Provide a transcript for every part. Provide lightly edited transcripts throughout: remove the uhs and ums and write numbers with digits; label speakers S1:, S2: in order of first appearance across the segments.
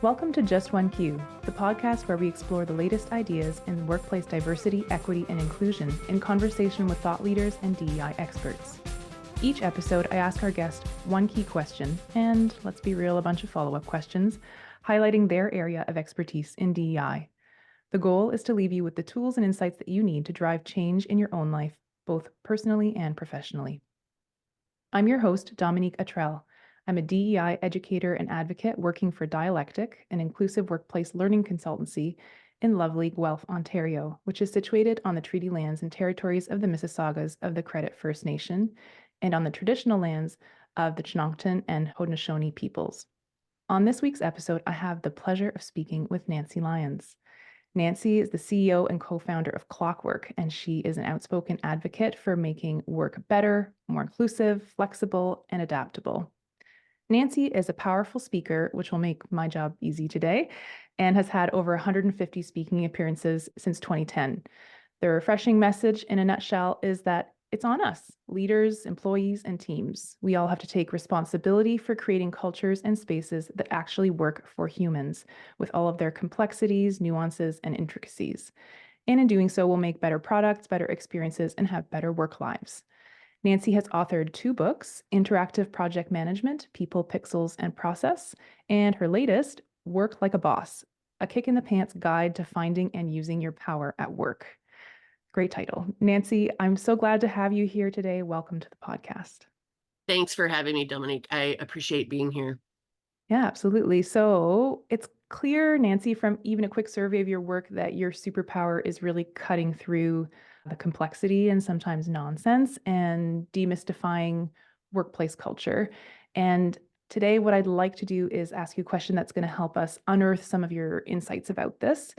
S1: Welcome to Just One Q, the podcast where we explore the latest ideas in workplace diversity, equity, and inclusion in conversation with thought leaders and DEI experts. Each episode, I ask our guest one key question, and let's be real, a bunch of follow-up questions, highlighting their area of expertise in DEI. The goal is to leave you with the tools and insights that you need to drive change in your own life, both personally and professionally. I'm your host, Dominique. I'm a DEI educator and advocate working for Dialectic, an inclusive workplace learning consultancy in lovely Guelph, Ontario, which is situated on the treaty lands and territories of the Mississaugas of the Credit First Nation and on the traditional lands of the Chinoochtan and Haudenosaunee peoples. On this week's episode, I have the pleasure of speaking with Nancy Lyons. Nancy is the CEO and co-founder of Clockwork, and she is an outspoken advocate for making work better, more inclusive, flexible, and adaptable. Nancy is a powerful speaker, which will make my job easy today, and has had over 150 speaking appearances since 2010. The refreshing message in a nutshell is that it's on us, leaders, employees, and teams. We all have to take responsibility for creating cultures and spaces that actually work for humans, with all of their complexities, nuances, and intricacies. And in doing so, we'll make better products, better experiences, and have better work lives. Nancy has authored 2 books, Interactive Project Management, People, Pixels, and Process, and her latest, Work Like a Boss, a kick in the pants guide to finding and using your power at work. Great title. Nancy, I'm so glad to have you here today. Welcome to the podcast.
S2: Thanks for having me, Dominique. I appreciate being here.
S1: Yeah, absolutely. So it's clear, Nancy, from even a quick survey of your work that your superpower is really cutting through the complexity and sometimes nonsense and demystifying workplace culture. And today, what I'd like to do is ask you a question that's going to help us unearth some of your insights about this.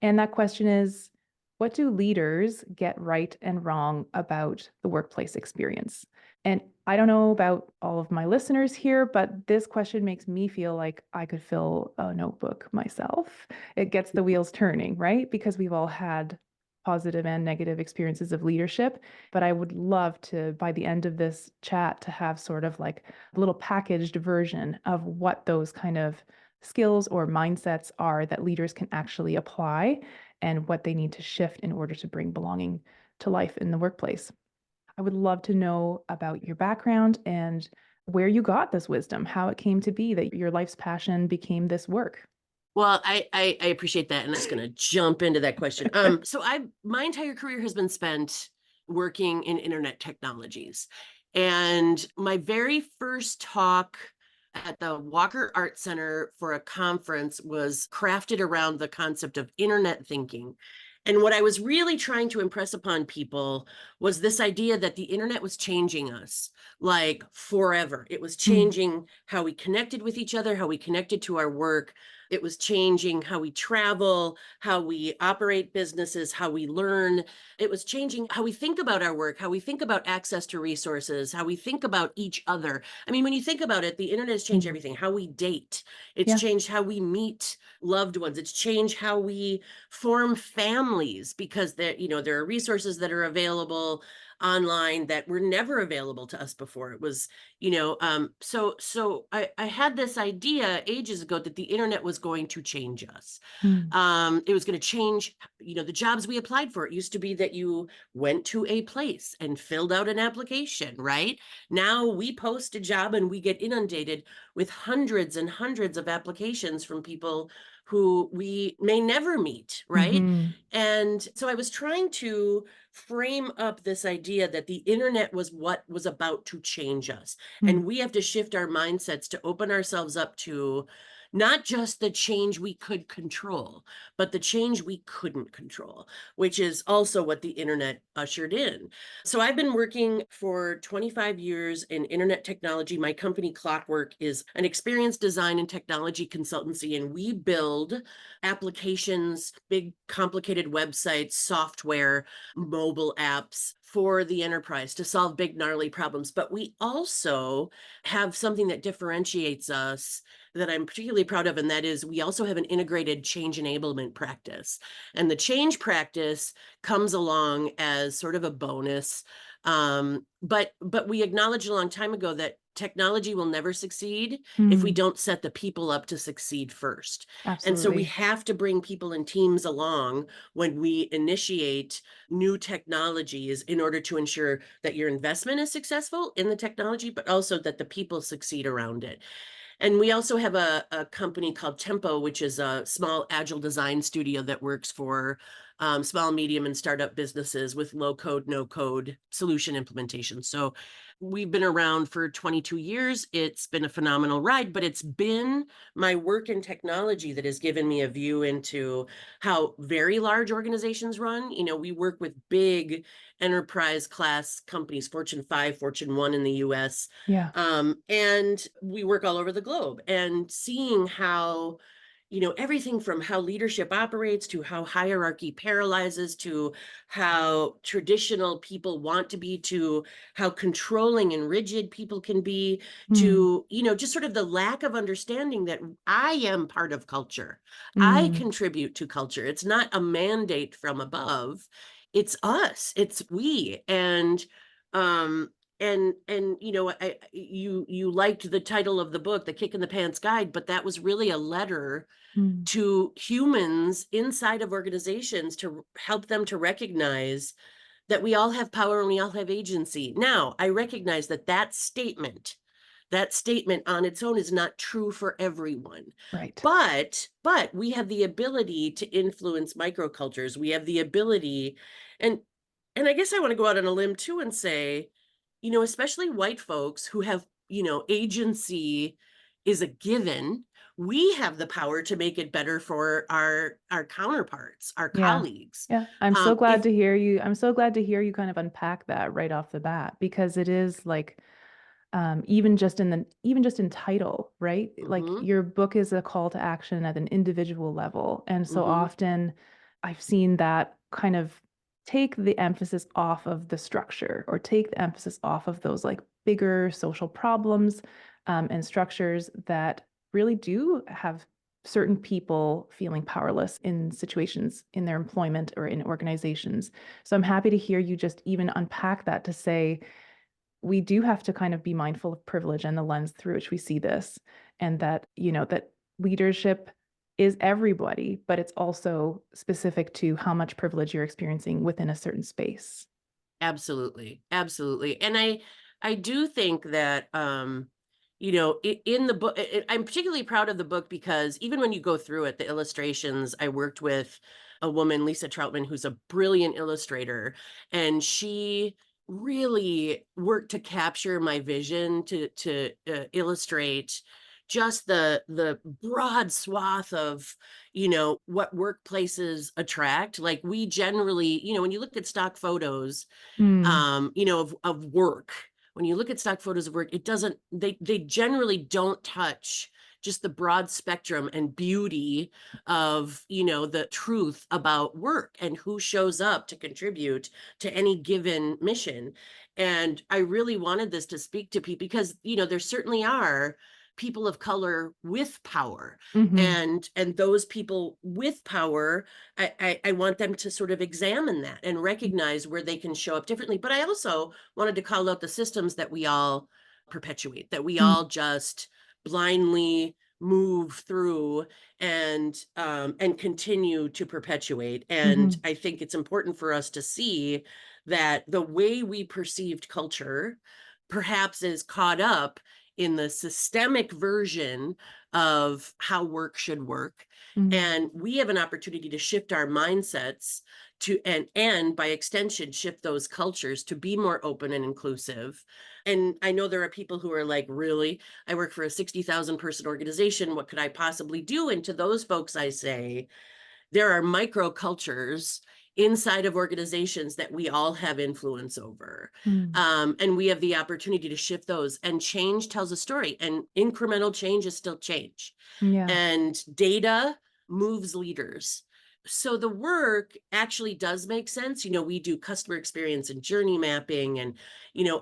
S1: And that question is, what do leaders get right and wrong about the workplace experience? And I don't know about all of my listeners here, but this question makes me feel like I could fill a notebook myself. It gets the wheels turning, right? Because we've all had positive and negative experiences of leadership. But I would love to, by the end of this chat, to have sort of like a little packaged version of what those kind of skills or mindsets are that leaders can actually apply and what they need to shift in order to bring belonging to life in the workplace. I would love to know about your background and where you got this wisdom, how it came to be that your life's passion became this work.
S2: Well, I appreciate that, and I'm just going to jump into that question. So my entire career has been spent working in internet technologies, and my very first talk at the Walker Art Center for a conference was crafted around the concept of internet thinking. And what I was really trying to impress upon people was this idea that the internet was changing us like forever. It was changing how we connected with each other, how we connected to our work. It was changing how we travel, how we operate businesses, how we learn. It was changing how we think about our work, how we think about access to resources, how we think about each other. I mean, when you think about it, the internet has changed everything, how we date. It's changed how we meet loved ones. It's changed how we form families because there are resources that are available online that were never available to us before. It was, so I had this idea ages ago that the internet was going to change us. It was going to change, the jobs we applied for. It used to be that you went to a place and filled out an application, right? Now we post a job and we get inundated with hundreds and hundreds of applications from people who we may never meet, right? And so I was trying to frame up this idea that the internet was what was about to change us. And we have to shift our mindsets to open ourselves up to not just the change we could control, but the change we couldn't control, which is also what the internet ushered in. So I've been working for 25 years in internet technology. My company Clockwork is an experience design and technology consultancy, and we build applications, big complicated websites, software, mobile apps for the enterprise to solve big gnarly problems. But we also have something that differentiates us that I'm particularly proud of, and that is we also have an integrated change enablement practice. And the change practice comes along as sort of a bonus But we acknowledged a long time ago that technology will never succeed if we
S1: Mm,
S2: don't set the people up to succeed first. And so we
S1: absolutely.
S2: have to bring people and teams along when we initiate new technologies in order to ensure that your investment is successful in the technology, but also that the people succeed around it. And we also have a company called Tempo, which is a small agile design studio that works for small, medium, and startup businesses with low code, no code solution implementation. So we've been around for 22 years. It's been a phenomenal ride, but it's been my work in technology that has given me a view into how very large organizations run. We work with big enterprise class companies, Fortune 5, Fortune 1 in the US,
S1: Yeah.
S2: and we work all over the globe, and seeing how, everything from how leadership operates to how hierarchy paralyzes to how traditional people want to be to how controlling and rigid people can be
S1: Mm,
S2: to, just sort of the lack of understanding that I am part of culture. I
S1: mm,
S2: contribute to culture. It's not a mandate from above. It's us. It's we. Um and you liked the title of the book, The Kick in the Pants Guide, but that was really a letter
S1: mm,
S2: to humans inside of organizations to help them to recognize that we all have power and we all have agency. Now, I recognize that that statement on its own is not true for everyone.
S1: right.
S2: But we have the ability to influence microcultures. We have the ability, and I guess I want to go out on a limb too and say, especially white folks who have, agency is a given. We have the power to make it better for our counterparts, our
S1: Yeah.
S2: colleagues.
S1: Yeah. I'm so glad
S2: If
S1: to hear you. I'm so glad to hear you kind of unpack that right off the bat because it is like even just in title, right? Like
S2: Mhm,
S1: your book is a call to action at an individual level. And so
S2: mhm,
S1: often I've seen that kind of take the emphasis off of the structure or take the emphasis off of those like bigger social problems and structures that really do have certain people feeling powerless in situations in their employment or in organizations. So I'm happy to hear you just even unpack that to say, we do have to kind of be mindful of privilege and the lens through which we see this, and that, that leadership is everybody, but it's also specific to how much privilege you're experiencing within a certain space.
S2: absolutely, absolutely. And I do think that in the book, I'm particularly proud of the book because even when you go through it, the illustrations, I worked with a woman, Lisa Troutman, who's a brilliant illustrator, and she really worked to capture my vision to illustrate just the broad swath of, what workplaces attract. Like, we generally, when you look at stock photos,
S1: Mm,
S2: of work, when you look at stock photos of work, it doesn't, they generally don't touch just the broad spectrum and beauty of, the truth about work and who shows up to contribute to any given mission. And I really wanted this to speak to people because, there certainly are people of color with power,
S1: hmm
S2: and those people with power, I want them to sort of examine that and recognize where they can show up differently. But I also wanted to call out the systems that we all perpetuate, that we all just blindly move through and continue to perpetuate. And
S1: hmm
S2: I think it's important for us to see that the way we perceived culture perhaps is caught up in the systemic version of how work should work,
S1: hmm
S2: and we have an opportunity to shift our mindsets to and by extension shift those cultures to be more open and inclusive. And I know there are people who are like, really, I work for a 60,000 person organization, what could I possibly do? And to those folks I say, there are microcultures inside of organizations that we all have influence over.
S1: mm
S2: And we have the opportunity to shift those, and change tells a story, and incremental change is still change,
S1: Yeah.
S2: and data moves leaders. So the work actually does make sense. We do customer experience and journey mapping and,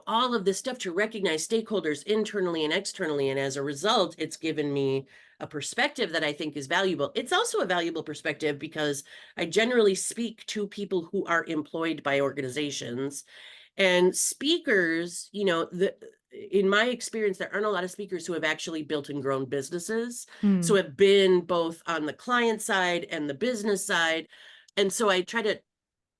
S2: all of this stuff to recognize stakeholders internally and externally. And as a result, it's given me a perspective that I think is valuable. It's also a valuable perspective because I generally speak to people who are employed by organizations, And speakers, in my experience, there aren't a lot of speakers who have actually built and grown businesses. So
S1: Mm.
S2: have been both on the client side and the business side. And so I try to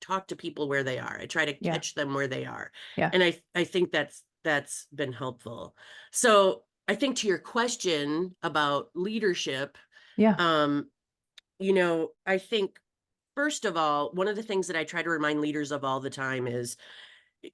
S2: talk to people where they are. I try to
S1: Yeah.
S2: catch them where they are.
S1: Yeah.
S2: And I think that's been helpful. So I think to your question about leadership,
S1: Yeah.
S2: um, I think first of all, one of the things that I try to remind leaders of all the time is,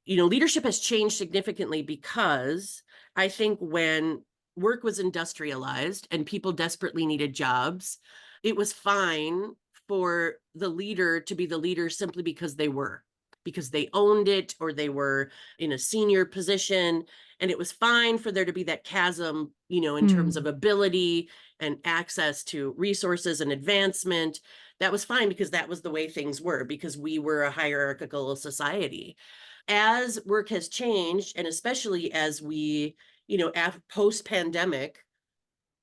S2: leadership has changed significantly because I think when work was industrialized and people desperately needed jobs, it was fine for the leader to be the leader simply because they owned it or they were in a senior position. And it was fine for there to be that chasm, in terms of
S1: Mm.
S2: ability and access to resources and advancement. That was fine because that was the way things were, because we were a hierarchical society. As work has changed, and especially as we, post pandemic,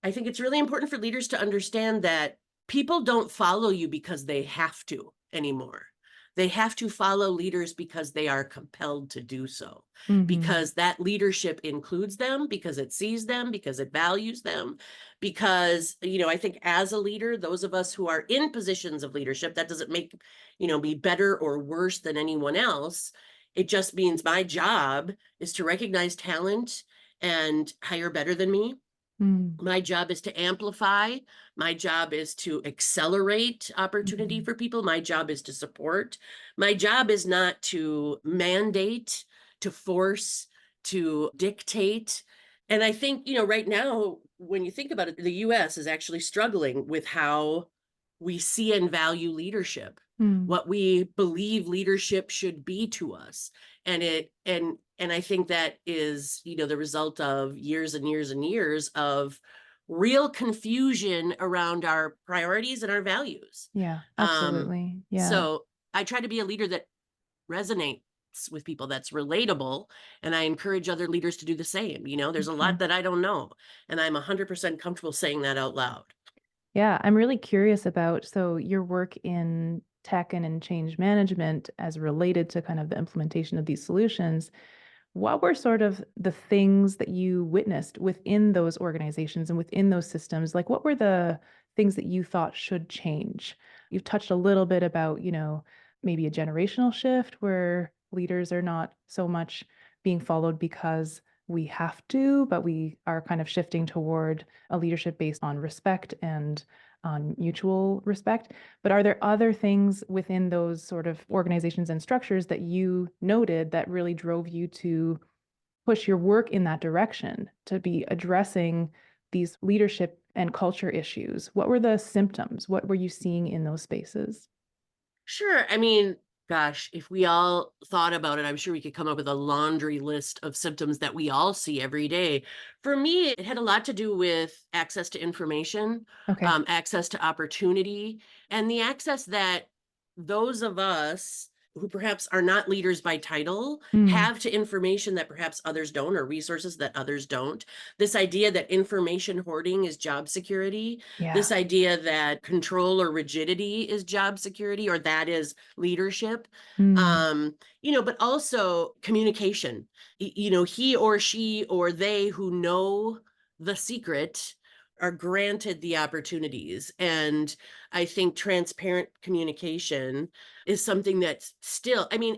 S2: I think it's really important for leaders to understand that people don't follow you because they have to anymore. They have to follow leaders because they are compelled to do so,
S1: Hmm.
S2: because that leadership includes them, because it sees them, because it values them. Because, I think as a leader, those of us who are in positions of leadership, that doesn't make, me better or worse than anyone else. It just means my job is to recognize talent and hire better than me.
S1: Mm.
S2: My job is to amplify. My job is to accelerate opportunity
S1: Mhm.
S2: for people. My job is to support. My job is not to mandate, to force, to dictate. And I think, right now, when you think about it, the US is actually struggling with how we see and value leadership,
S1: Mm.
S2: what we believe leadership should be to us. And I think that is, the result of years and years and years of real confusion around our priorities and our values.
S1: Yeah,
S2: Um,
S1: absolutely. Yeah.
S2: so I try to be a leader that resonates with people, that's relatable, and I encourage other leaders to do the same. There's a lot
S1: Mhm.
S2: that I don't know, and I'm 100% comfortable saying that out loud.
S1: Yeah, I'm really curious about so your work in tech and in change management as related to kind of the implementation of these solutions. What were sort of the things that you witnessed within those organizations and within those systems? Like, what were the things that you thought should change? You've touched a little bit about, maybe a generational shift where leaders are not so much being followed because we have to, but we are kind of shifting toward a leadership based on respect and on mutual respect. But are there other things within those sort of organizations and structures that you noted that really drove you to push your work in that direction to be addressing these leadership and culture issues? What were the symptoms? What were you seeing in those spaces?
S2: Sure. I mean, gosh, if we all thought about it, I'm sure we could come up with a laundry list of symptoms that we all see every day. For me, it had a lot to do with access to information,
S1: Okay.
S2: access to opportunity, and the access that those of us who perhaps are not leaders by title
S1: Mm,
S2: have to information that perhaps others don't, or resources that others don't. This idea that information hoarding is job security,
S1: yeah.
S2: this idea that control or rigidity is job security, or that is leadership.
S1: Mm,
S2: But also communication. He or she or they who know the secret are granted the opportunities. And I think transparent communication is something that's still, I mean,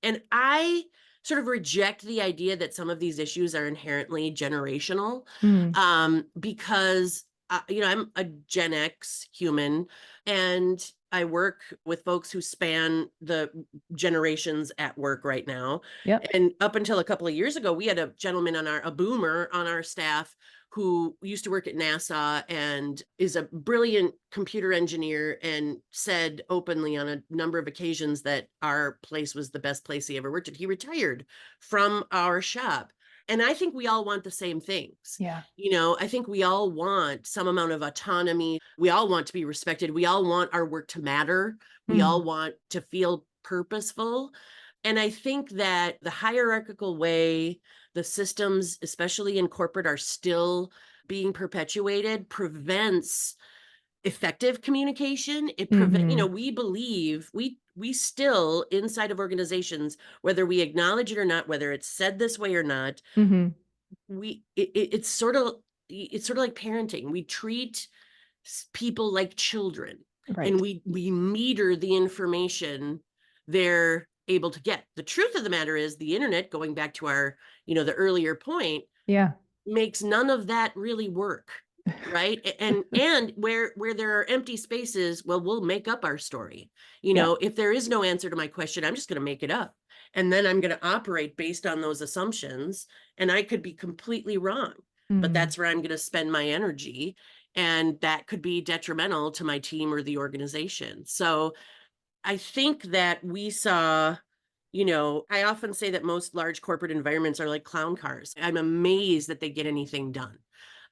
S2: and I sort of reject the idea that some of these issues are inherently generational,
S1: mm,
S2: because I'm a Gen X human, and I work with folks who span the generations at work right now.
S1: yep.
S2: And up until a couple of years ago, we had a boomer on our staff who used to work at NASA and is a brilliant computer engineer, and said openly on a number of occasions that our place was the best place he ever worked at. He retired from our shop. And I think we all want the same things.
S1: Yeah.
S2: I think we all want some amount of autonomy. We all want to be respected. We all want our work to matter. We
S1: Mm,
S2: all want to feel purposeful. And I think that the hierarchical way the systems, especially in corporate, are still being perpetuated prevents effective communication. It prevent,
S1: Mm-hmm.
S2: we believe we still inside of organizations, whether we acknowledge it or not, whether it's said this way or not,
S1: Mm-hmm.
S2: it's sort of like parenting. We treat people like children, and
S1: Right.
S2: we meter the information they're able to get. The truth of the matter is the internet, going back to our, the earlier point,
S1: Yeah.
S2: makes none of that really work, right? And where there are empty spaces, well, we'll make up our story.
S1: Yeah.
S2: If there is no answer to my question, I'm just going to make it up, and then I'm going to operate based on those assumptions, and I could be completely wrong, but
S1: Mm.
S2: that's where I'm going to spend my energy, and that could be detrimental to my team or the organization. So I think that we saw, I often say that most large corporate environments are like clown cars. I'm amazed that they get anything done.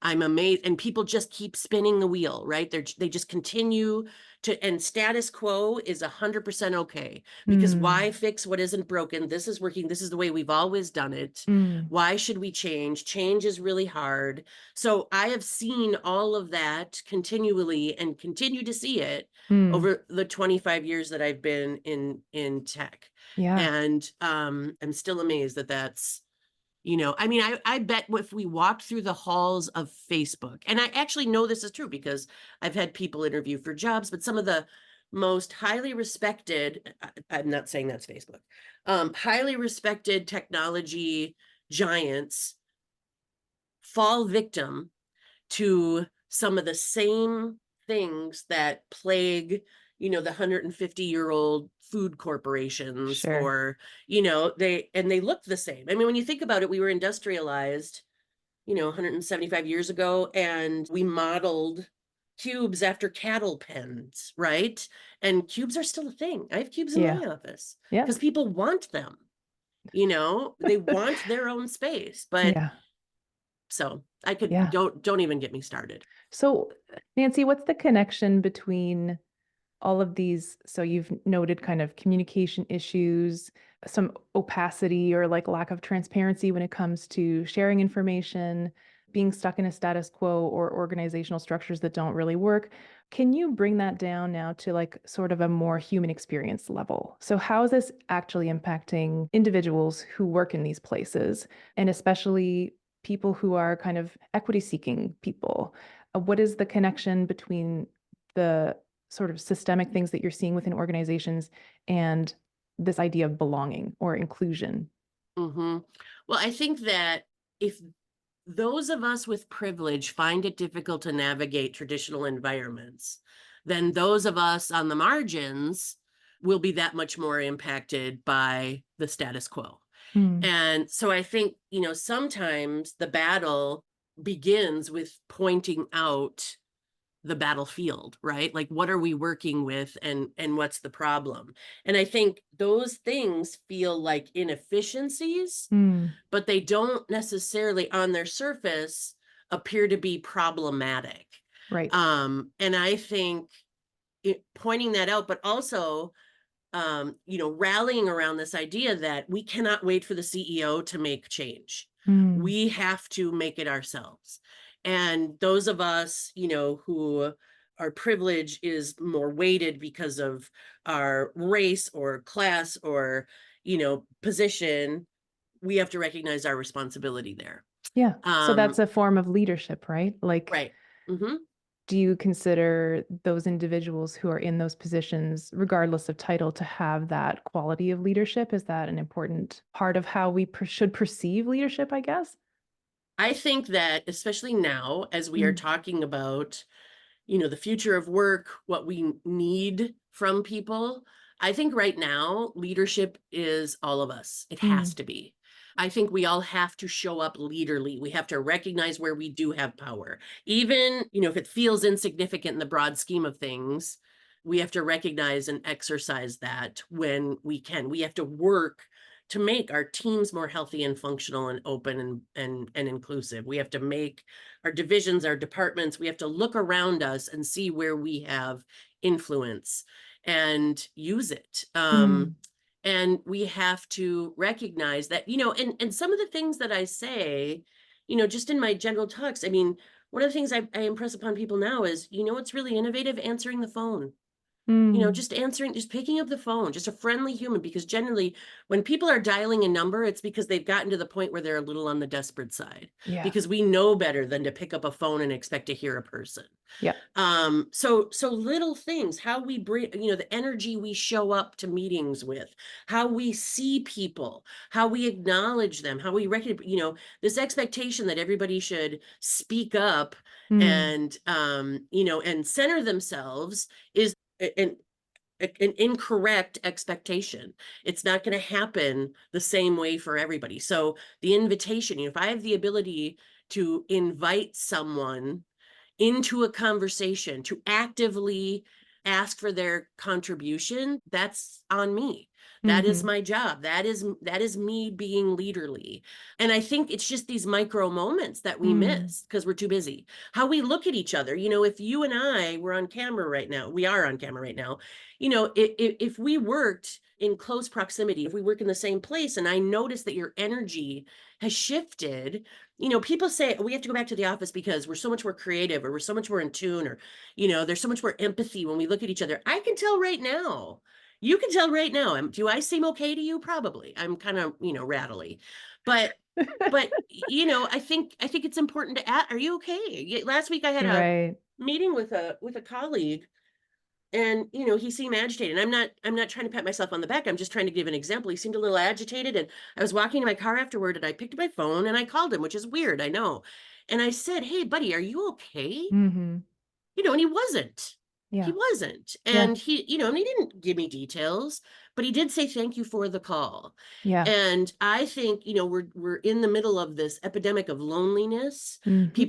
S2: I'm amazed, and people just keep spinning the wheel, right? They just continue to, and status quo is 100% okay, because
S1: Mm.
S2: why fix what isn't broken? This is working. This is the way we've always done it.
S1: Mm.
S2: Why should we change? Change is really hard. So I have seen all of that continually and continue to see it
S1: Mm.
S2: over the 25 years that I've been in tech.
S1: Yeah.
S2: And I'm still amazed that that's, I mean, I bet if we walked through the halls of Facebook, and I actually know this is true because I've had people interview for jobs, but some of the most highly respected, I'm not saying that's Facebook, highly respected technology giants fall victim to some of the same things that plague, the 150-year-old food corporations,
S1: Sure.
S2: or, they look the same. I mean, when you think about it, we were industrialized, 175 years ago, and we modeled cubes after cattle pens, right? And cubes are still a thing. I have cubes in
S1: Yeah.
S2: my office
S1: Yeah.
S2: because people want them, they want their own space. But
S1: Yeah.
S2: so I could,
S1: Yeah.
S2: don't even get me started.
S1: So, Nancy, what's the connection between all of these? So you've noted kind of communication issues, some opacity or like lack of transparency when it comes to sharing information, being stuck in a status quo or organizational structures that don't really work. Can you bring that down now to like sort of a more human experience level? So how is this actually impacting individuals who work in these places, and especially people who are kind of equity seeking people? What is the connection between the sort of systemic things that you're seeing within organizations and this idea of belonging or inclusion?
S2: Hmm. Well, I think that if those of us with privilege find it difficult to navigate traditional environments, then those of us on the margins will be that much more impacted by the status quo.
S1: Hmm.
S2: And so I think, sometimes the battle begins with pointing out the battlefield, right? Like, what are we working with, and what's the problem? And I think those things feel like inefficiencies,
S1: Hmm.
S2: but they don't necessarily on their surface appear to be problematic.
S1: Right.
S2: And I think pointing that out, but also rallying around this idea that we cannot wait for the CEO to make change.
S1: Hmm.
S2: We have to make it ourselves. And those of us, who our privilege is more weighted because of our race or class or, position, we have to recognize our responsibility there.
S1: Yeah. So that's
S2: Um,
S1: a form of leadership, right? Like,
S2: right. Hmm.
S1: do you consider those individuals who are in those positions, regardless of title, to have that quality of leadership? Is that an important part of how we should perceive leadership, I guess?
S2: I think that especially now, as we are
S1: Mm.
S2: talking about the future of work, what we need from people. I think right now, leadership is all of us. It has
S1: Mm.
S2: to be. I think we all have to show up leaderly. We have to recognize where we do have power. Even, if it feels insignificant in the broad scheme of things, we have to recognize and exercise that when we can. We have to work to make our teams more healthy and functional and open and inclusive. We have to make our divisions, our departments, we have to look around us and see where we have influence and use it.
S1: Mm.
S2: And we have to recognize that, and some of the things that I say, just in my general talks, I mean, one of the things I impress upon people now is, what's really innovative? Answering the phone.
S1: Mm.
S2: Just answering, just picking up the phone, just a friendly human, because generally when people are dialing a number, it's because they've gotten to the point where they're a little on the desperate side,
S1: Yeah.
S2: because we know better than to pick up a phone and expect to hear a person.
S1: Yeah.
S2: So little things, how we bring, the energy we show up to meetings with, how we see people, how we acknowledge them, how we recognize, this expectation that everybody should speak up
S1: Mm.
S2: and center themselves is an incorrect expectation. It's not going to happen the same way for everybody. So the invitation, if I have the ability to invite someone into a conversation, to actively ask for their contribution, that's on me. That is
S1: Mm-hmm.
S2: my job. That is me being leaderly. And I think it's just these micro moments that we
S1: Mm.
S2: miss because we're too busy. How we look at each other. If you and I were on camera right now, we are on camera right now. If we worked in close proximity, if we work in the same place, and I notice that your energy has shifted, people say we have to go back to the office because we're so much more creative, or we're so much more in tune, or, there's so much more empathy when we look at each other. I can tell right now. You can tell right now. Do I seem okay to you? Probably. I'm kind of, rattly, but I think it's important to ask, are you okay? Last week I had a
S1: Right.
S2: meeting with a colleague, and he seemed agitated. I'm not trying to pat myself on the back. I'm just trying to give an example. He seemed a little agitated, and I was walking to my car afterward, and I picked up my phone and I called him, which is weird, I know. And I said, "Hey buddy, are you okay?"
S1: Mm-hmm.
S2: And he wasn't. He
S1: Yeah.
S2: wasn't.
S1: Yeah.
S2: And he didn't give me details, but he did say thank you for the call.
S1: Yeah.
S2: And I think, we're in the middle of this epidemic of loneliness.
S1: Mm-hmm.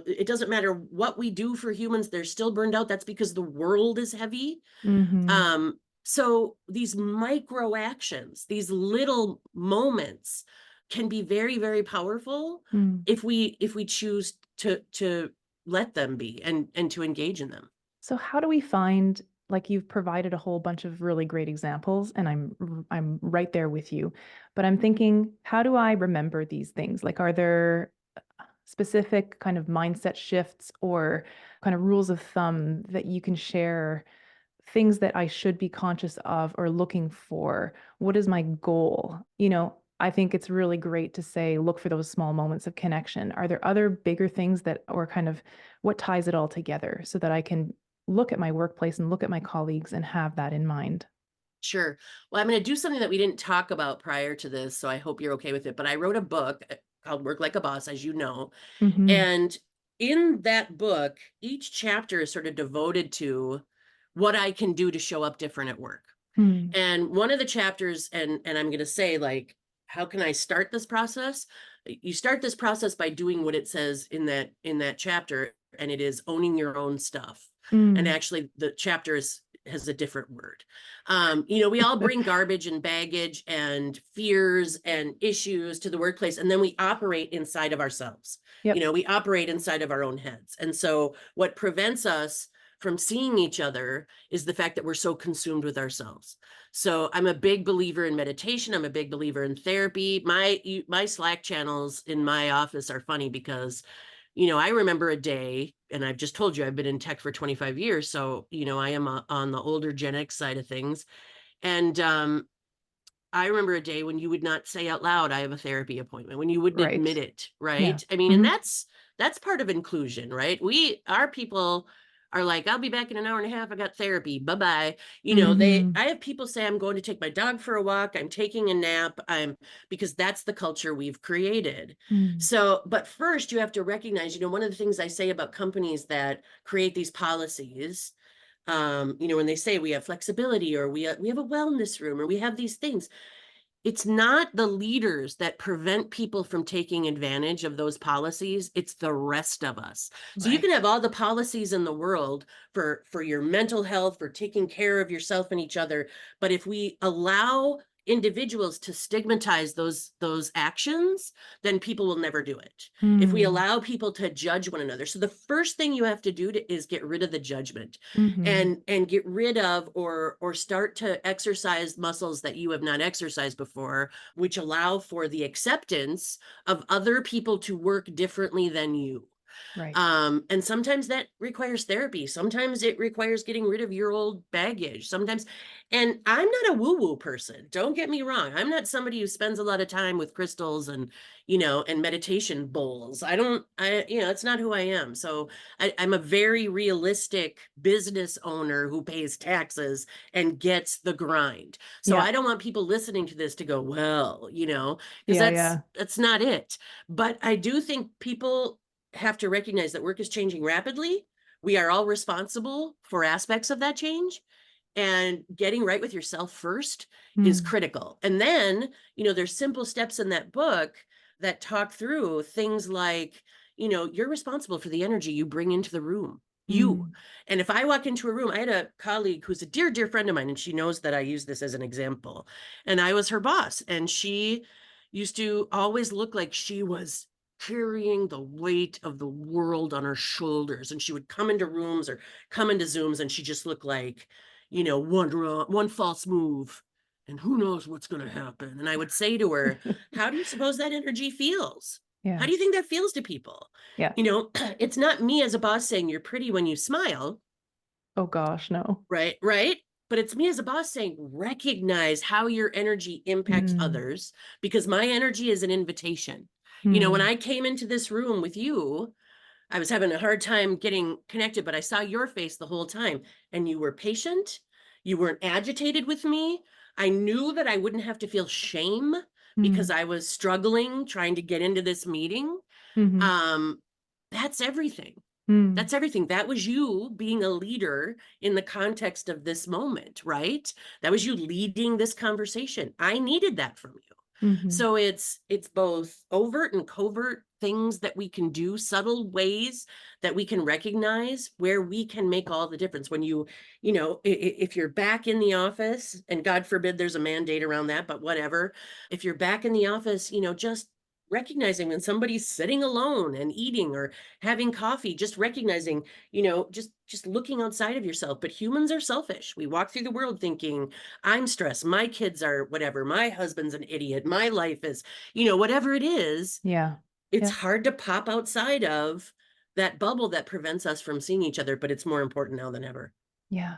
S2: It doesn't matter what we do for humans, they're still burned out. That's because the world is heavy.
S1: Mm-hmm.
S2: So these micro actions, these little moments can be very, very powerful
S1: Mm.
S2: if we choose to let them be and to engage in them.
S1: So how do we find, like, you've provided a whole bunch of really great examples, and I'm right there with you. But I'm thinking, how do I remember these things? Like, are there specific kind of mindset shifts or kind of rules of thumb that you can share, things that I should be conscious of or looking for? What is my goal? I think it's really great to say, look for those small moments of connection. Are there other bigger things that, or kind of what ties it all together so that I can look at my workplace and look at my colleagues and have that in mind?
S2: Sure. Well, I'm going to do something that we didn't talk about prior to this, so I hope you're okay with it. But I wrote a book called Work Like a Boss, as you know.
S1: Mm-hmm.
S2: And in that book, each chapter is sort of devoted to what I can do to show up different at work.
S1: Mm.
S2: And one of the chapters, and I'm going to say, like, how can I start this process? You start this process by doing what it says in that chapter, and it is owning your own stuff. And
S1: Mm.
S2: actually, the chapter has a different word. We all bring garbage and baggage and fears and issues to the workplace, and then we operate inside of ourselves.
S1: Yep.
S2: We operate inside of our own heads. And so what prevents us from seeing each other is the fact that we're so consumed with ourselves. So I'm a big believer in meditation. I'm a big believer in therapy. My Slack channels in my office are funny because, I remember a day, and I've just told you I've been in tech for 25 years. So, I am on the older Gen X side of things. And I remember a day when you would not say out loud, I have a therapy appointment, when you wouldn't admit
S1: Right.
S2: it,
S1: Yeah.
S2: right? I mean, and
S1: Mm-hmm.
S2: that's part of inclusion, right? Our people are like, I'll be back in an hour and a half. I got therapy. Bye-bye.
S1: Mm-hmm.
S2: I have people say, I'm going to take my dog for a walk. I'm taking a nap. Because that's the culture we've created.
S1: Mm.
S2: So, but first you have to recognize, one of the things I say about companies that create these policies, when they say we have flexibility, or we have a wellness room, or we have these things, it's not the leaders that prevent people from taking advantage of those policies. It's the rest of us. So you
S1: Right.
S2: can have all the policies in the world for your mental health, for taking care of yourself and each other. But if we allow individuals to stigmatize those actions, then people will never do it. If we
S1: Mm.
S2: allow people to judge one another. So the first thing you have to do is get rid of the judgment,
S1: Mm-hmm.
S2: and get rid of, or start to exercise muscles that you have not exercised before, which allow for the acceptance of other people to work differently than you.
S1: Right.
S2: And sometimes that requires therapy. Sometimes it requires getting rid of your old baggage. Sometimes, and I'm not a woo-woo person. Don't get me wrong. I'm not somebody who spends a lot of time with crystals and, and meditation bowls. It's not who I am. So I'm a very realistic business owner who pays taxes and gets the grind. So
S1: Yeah.
S2: I don't want people listening to this to go, well, because
S1: Yeah. Yeah.
S2: that's not it. But I do think people have to recognize that work is changing rapidly. We are all responsible for aspects of that change. And getting right with yourself first is
S1: Mm.
S2: critical. And then, there's simple steps in that book that talk through things like, you're responsible for the energy you bring into the room. You.
S1: Mm.
S2: And if I walk into a room, I had a colleague who's a dear, dear friend of mine, and she knows that I use this as an example. And I was her boss, and she used to always look like she was carrying the weight of the world on her shoulders. And she would come into rooms or come into Zooms, and she just looked like, one false move, and who knows what's going to happen. And I would say to her, how do you suppose that energy feels? How
S1: Yeah.
S2: do you think that feels to people?
S1: Yeah.
S2: It's not me as a boss saying you're pretty when you smile.
S1: Oh gosh, no.
S2: Right. But it's me as a boss saying, recognize how your energy impacts
S1: Mm.
S2: others, because my energy is an invitation. When
S1: Mm.
S2: I came into this room with you, I was having a hard time getting connected, but I saw your face the whole time, and you were patient. You weren't agitated with me. I knew that I wouldn't have to feel shame because
S1: Mm.
S2: I was struggling trying to get into this meeting.
S1: Mm-hmm.
S2: Um, that's everything.
S1: Mm.
S2: That's everything. That was you being a leader in the context of this moment, right? That was you leading this conversation. I needed that from you.
S1: Mm-hmm.
S2: So it's both overt and covert things that we can do, subtle ways that we can recognize where we can make all the difference. When if you're back in the office, and God forbid there's a mandate around that, but whatever, if you're back in the office, just recognizing when somebody's sitting alone and eating or having coffee, just recognizing, just looking outside of yourself. But humans are selfish. We walk through the world thinking, I'm stressed, my kids are whatever, my husband's an idiot, my life is, whatever it is.
S1: Yeah.
S2: It's
S1: Yeah.
S2: hard to pop outside of that bubble that prevents us from seeing each other, but it's more important now than ever.
S1: Yeah.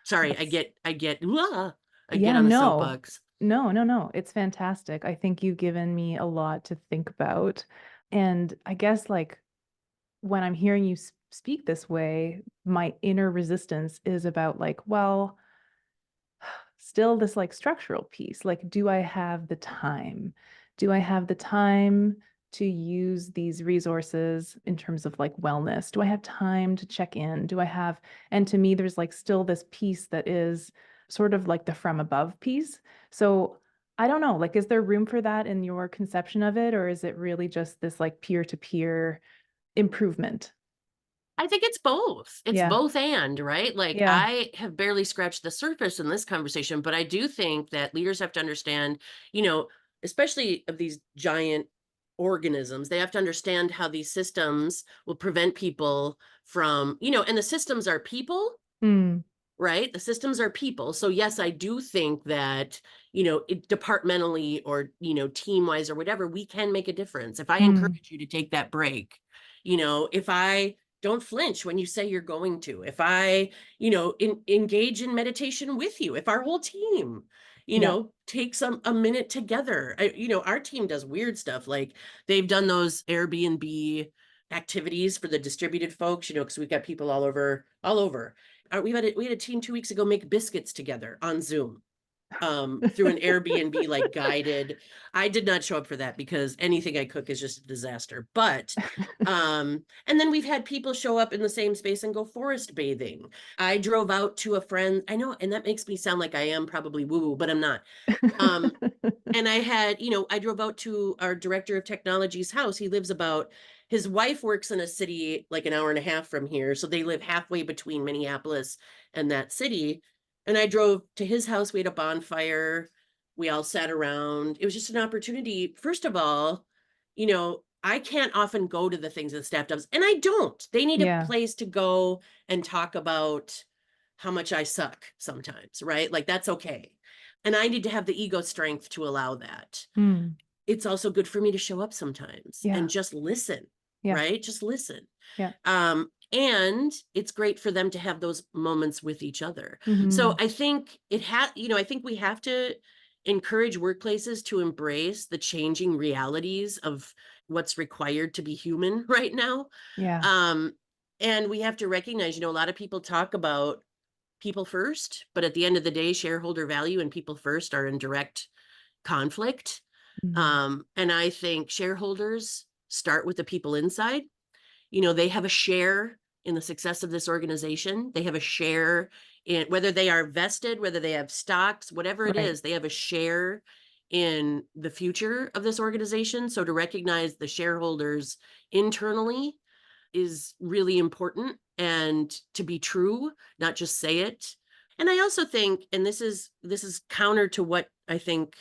S2: Sorry,
S1: That's
S2: I get
S1: yeah,
S2: on the
S1: no.
S2: soapbox.
S1: No, no, no. It's fantastic. I think you've given me a lot to think about. And I guess like when I'm hearing you speak this way, my inner resistance is about like, well, still this like structural piece. Like, do I have the time? Do I have the time to use these resources in terms of like wellness? Do I have time to check in? And to me, there's like still this piece that is sort of like the from above piece. So I don't know, like, is there room for that in your conception of it? Or is it really just this like peer to peer improvement?
S2: I think it's both. It's
S1: Yeah.
S2: both and, right? Like
S1: Yeah.
S2: I have barely scratched the surface in this conversation, but I do think that leaders have to understand, you know, especially of these giant organisms, they have to understand how these systems will prevent people from, and the systems are people,
S1: Mm,
S2: right? The systems are people. So yes, I do think that, departmentally or, team wise or whatever, we can make a difference. If I
S1: mm,
S2: encourage you to take that break, if I don't flinch when you say you're going to, if I, engage in meditation with you, if our whole team,
S1: yeah.
S2: takes a minute together, our team does weird stuff. Like they've done those Airbnb activities for the distributed folks, because we've got people all over. We had a team 2 weeks ago make biscuits together on Zoom, through an Airbnb like guided. I did not show up for that because anything I cook is just a disaster. But and then we've had people show up in the same space and go forest bathing. I drove out to a friend. I know, and that makes me sound like I am probably woo-woo, but I'm not. Um, and I had, I drove out to our director of technology's house. His wife works in a city like an hour and a half from here. So they live halfway between Minneapolis and that city. And I drove to his house. We had a bonfire. We all sat around. It was just an opportunity. First of all, I can't often go to the things that staff does, and I don't. They need a
S1: Yeah.
S2: place to go and talk about how much I suck sometimes, right? Like that's okay. And I need to have the ego strength to allow that.
S1: Mm,
S2: It's also good for me to show up sometimes
S1: yeah.
S2: and just listen.
S1: Yeah.
S2: right? Just listen.
S1: Yeah.
S2: And it's great for them to have those moments with each other. So
S1: Hmm.
S2: I think I think we have to encourage workplaces to embrace the changing realities of what's required to be human right now.
S1: Yeah.
S2: Um, and we have to recognize, a lot of people talk about people first, but at the end of the day, shareholder value and people first are in direct conflict.
S1: Mm.
S2: And I think shareholders start with the people inside. They have a share in the success of this organization. They have a share in whether they are vested, whether they have stocks, whatever it
S1: Right.
S2: is, they have a share in the future of this organization. So to recognize the shareholders internally is really important, and to be true, not just say it. And I also think, and this is counter to what I think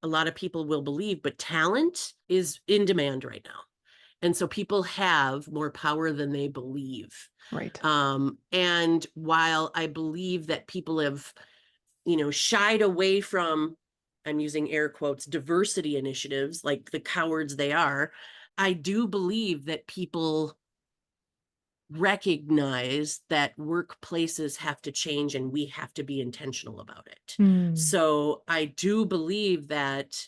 S2: a lot of people will believe, but talent is in demand right now. And so people have more power than they believe.
S1: Right.
S2: And while I believe that people have, shied away from, I'm using air quotes, diversity initiatives like the cowards they are, I do believe that people recognize that workplaces have to change and we have to be intentional about it.
S1: Mm.
S2: So I do believe that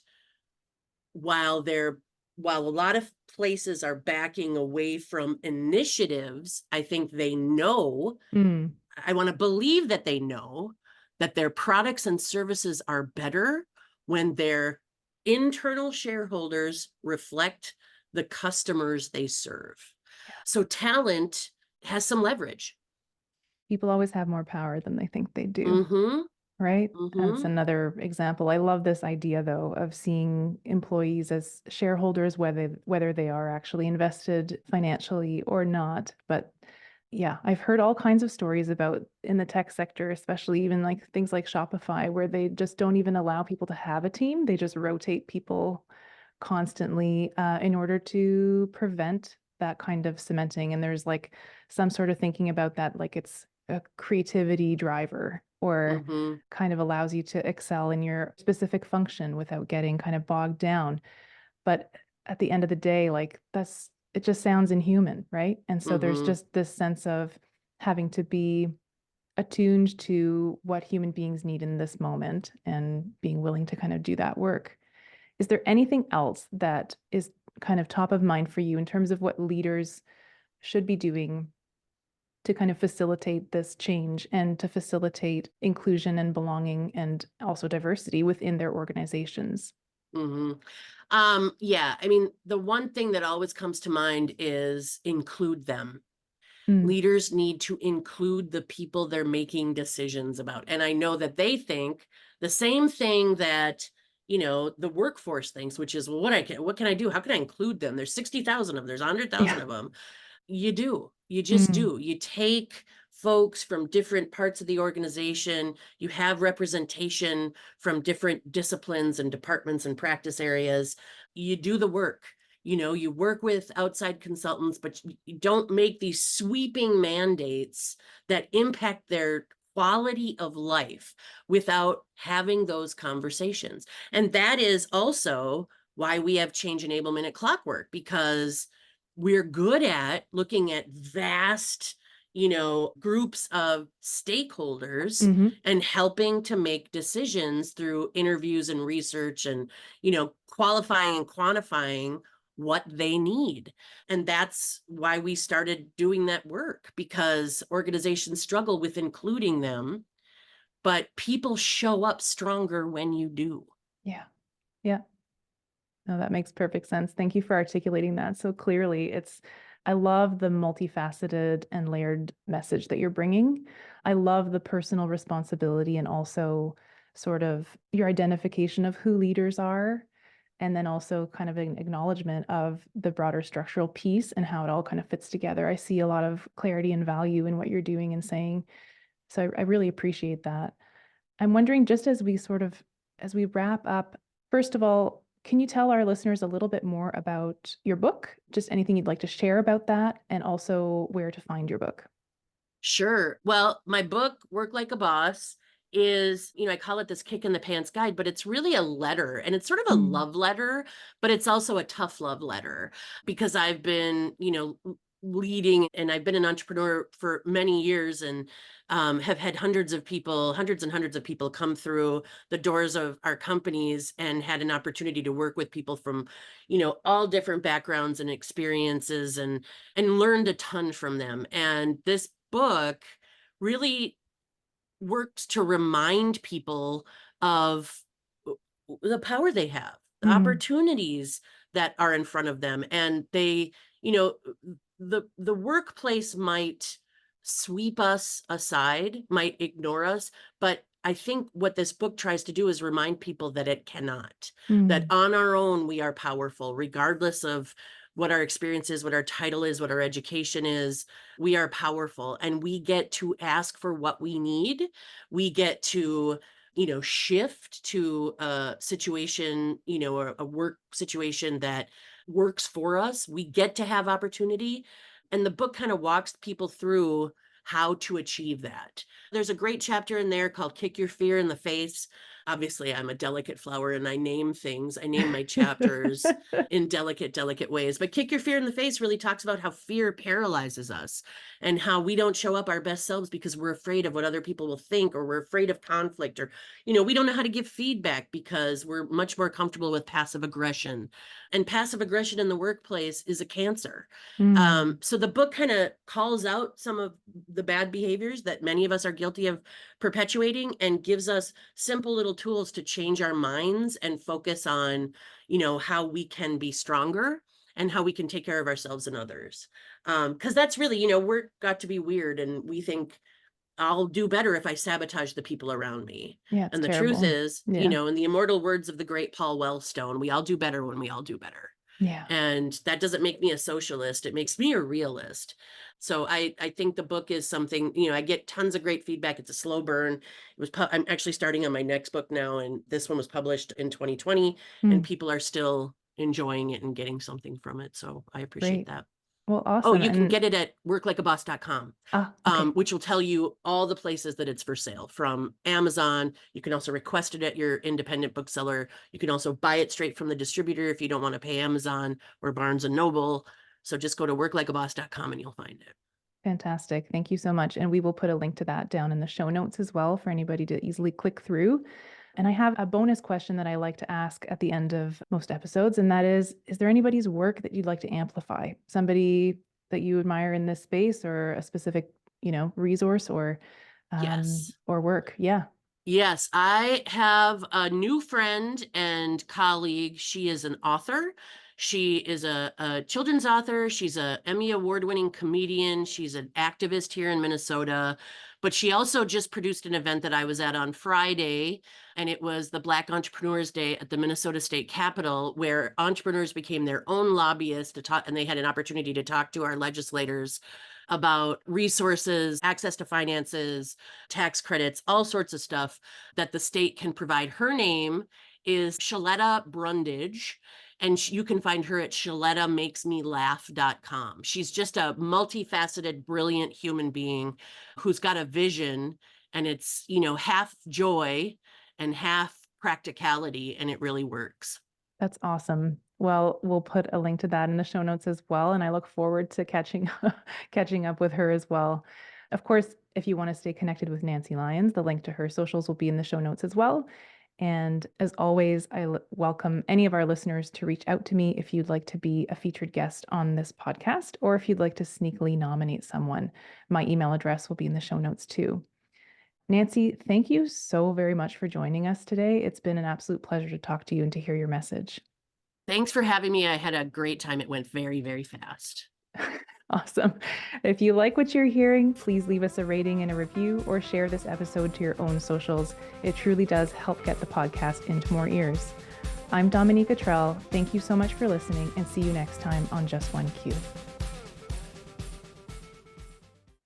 S2: while they're while a lot of places are backing away from initiatives, I think they know,
S1: Mm.
S2: I want to believe that they know that their products and services are better when their internal shareholders reflect the customers they serve. So talent has some leverage.
S1: People always have more power than they think they do.
S2: Mm-hmm.
S1: Right? That's
S2: Mm-hmm.
S1: another example. I love this idea, though, of seeing employees as shareholders, whether they are actually invested financially or not. But yeah, I've heard all kinds of stories about in the tech sector, especially even like things like Shopify, where they just don't even allow people to have a team. They just rotate people constantly in order to prevent that kind of cementing. And there's like some sort of thinking about that, like it's a creativity driver or
S2: Mm-hmm.
S1: kind of allows you to excel in your specific function without getting kind of bogged down. But at the end of the day, like it just sounds inhuman, right? And so there's
S2: Mm-hmm.
S1: just this sense of having to be attuned to what human beings need in this moment and being willing to kind of do that work. Is there anything else that is kind of top of mind for you in terms of what leaders should be doing to kind of facilitate this change and to facilitate inclusion and belonging and also diversity within their organizations?
S2: Mm-hmm. Yeah, I mean, the one thing that always comes to mind is include them.
S1: Mm.
S2: Leaders need to include the people they're making decisions about. And I know that they think the same thing that, the workforce thinks, which is, well, what can I do? How can I include them? There's 60,000 of them, there's 100,000
S1: Yeah.
S2: of them. You just
S1: Mm.
S2: do. You take folks from different parts of the organization, you have representation from different disciplines and departments and practice areas. You do the work. You work with outside consultants, but you don't make these sweeping mandates that impact their quality of life without having those conversations. And that is also why we have change enablement at Clockwork, because we're good at looking at vast, groups of stakeholders
S1: Hmm.
S2: and helping to make decisions through interviews and research and, qualifying and quantifying what they need. And that's why we started doing that work, because organizations struggle with including them, but people show up stronger when you do.
S1: Yeah. Yeah. No, that makes perfect sense. Thank you for articulating that so clearly. I love the multifaceted and layered message that you're bringing. I love the personal responsibility and also sort of your identification of who leaders are, and then also kind of an acknowledgement of the broader structural piece and how it all kind of fits together. I see a lot of clarity and value in what you're doing and saying. So I really appreciate that. I'm wondering, just as we wrap up, first of all, can you tell our listeners a little bit more about your book? Just anything you'd like to share about that, and also where to find your book.
S2: Sure. Well, my book, Work Like a Boss, is, I call it this kick in the pants guide, but it's really a letter, and it's sort of a
S1: Mm.
S2: love letter, but it's also a tough love letter because I've been, leading, and I've been an entrepreneur for many years, and have had hundreds and hundreds of people come through the doors of our companies, and had an opportunity to work with people from, all different backgrounds and experiences, and learned a ton from them. And this book really works to remind people of the power they have, the
S1: Mm.
S2: opportunities that are in front of them. And they, you know, the workplace might sweep us aside, might ignore us, but I think what this book tries to do is remind people that it cannot, that
S1: Mm.
S2: on our own we are powerful, regardless of what our experience is, what our title is, what our education is. We are powerful, and we get to ask for what we need. We get to, shift to a situation, or a work situation that works for us. We get to have opportunity. And the book kind of walks people through how to achieve that. There's a great chapter in there called Kick Your Fear in the Face. Obviously, I'm a delicate flower, and I name things. I name my chapters in delicate ways. But Kick Your Fear in the Face really talks about how fear paralyzes us, and how we don't show up our best selves because we're afraid of what other people will think, or we're afraid of conflict, or, we don't know how to give feedback because we're much more comfortable with passive aggression. And passive aggression in the workplace is a cancer.
S1: Mm.
S2: So the book kind of calls out some of the bad behaviors that many of us are guilty of perpetuating, and gives us simple little tools to change our minds and focus on, how we can be stronger, and how we can take care of ourselves and others. Because that's really, we're got to be weird, and we think I'll do better if I sabotage the people around me.
S1: Yeah, it's
S2: And the truth
S1: terrible.
S2: is,
S1: Yeah.
S2: in the immortal words of the great Paul Wellstone, we all do better when we all do better.
S1: Yeah.
S2: And that doesn't make me a socialist. It makes me a realist. So I think the book is something, I get tons of great feedback. It's a slow burn. I'm actually starting on my next book now, and this one was published in 2020, and
S1: Mm.
S2: people are still enjoying it and getting something from it. So I appreciate
S1: Great.
S2: that.
S1: Well,
S2: Oh,
S1: awesome.
S2: you can
S1: And
S2: get it at worklikeaboss.com,
S1: okay.
S2: which will tell you all the places that it's for sale, from Amazon. You can also request it at your independent bookseller. You can also buy it straight from the distributor if you don't want to pay Amazon or Barnes and Noble. So just go to worklikeaboss.com and you'll find it.
S1: Fantastic. Thank you so much. And we will put a link to that down in the show notes as well for anybody to easily click through. And I have a bonus question that I like to ask at the end of most episodes, and that is there anybody's work that you'd like to amplify? Somebody that you admire in this space, or a specific, resource
S2: Yes.
S1: or work? Yeah.
S2: Yes, I have a new friend and colleague. She is an author. She is a children's author. She's a Emmy award-winning comedian. She's an activist here in Minnesota. But she also just produced an event that I was at on Friday, and it was the Black Entrepreneurs Day at the Minnesota State Capitol, where entrepreneurs became their own lobbyists to talk, and they had an opportunity to talk to our legislators about resources, access to finances, tax credits, all sorts of stuff that the state can provide. Her name is Shaletta Brundage, and you can find her at ShalettaMakesMeLaugh.com. She's just a multifaceted, brilliant human being who's got a vision, and it's, half joy and half practicality, and it really works.
S1: That's awesome. Well, we'll put a link to that in the show notes as well, and I look forward to catching up with her as well. Of course, if you want to stay connected with Nancy Lyons, the link to her socials will be in the show notes as well. And as always, I welcome any of our listeners to reach out to me if you'd like to be a featured guest on this podcast, or if you'd like to sneakily nominate someone. My email address will be in the show notes too. Nancy, thank you so very much for joining us today. It's been an absolute pleasure to talk to you and to hear your message.
S2: Thanks for having me. I had a great time. It went very, very fast.
S1: Awesome. If you like what you're hearing, please leave us a rating and a review, or share this episode to your own socials. It truly does help get the podcast into more ears. I'm Dominique. Thank you so much for listening, and see you next time on Just One Q.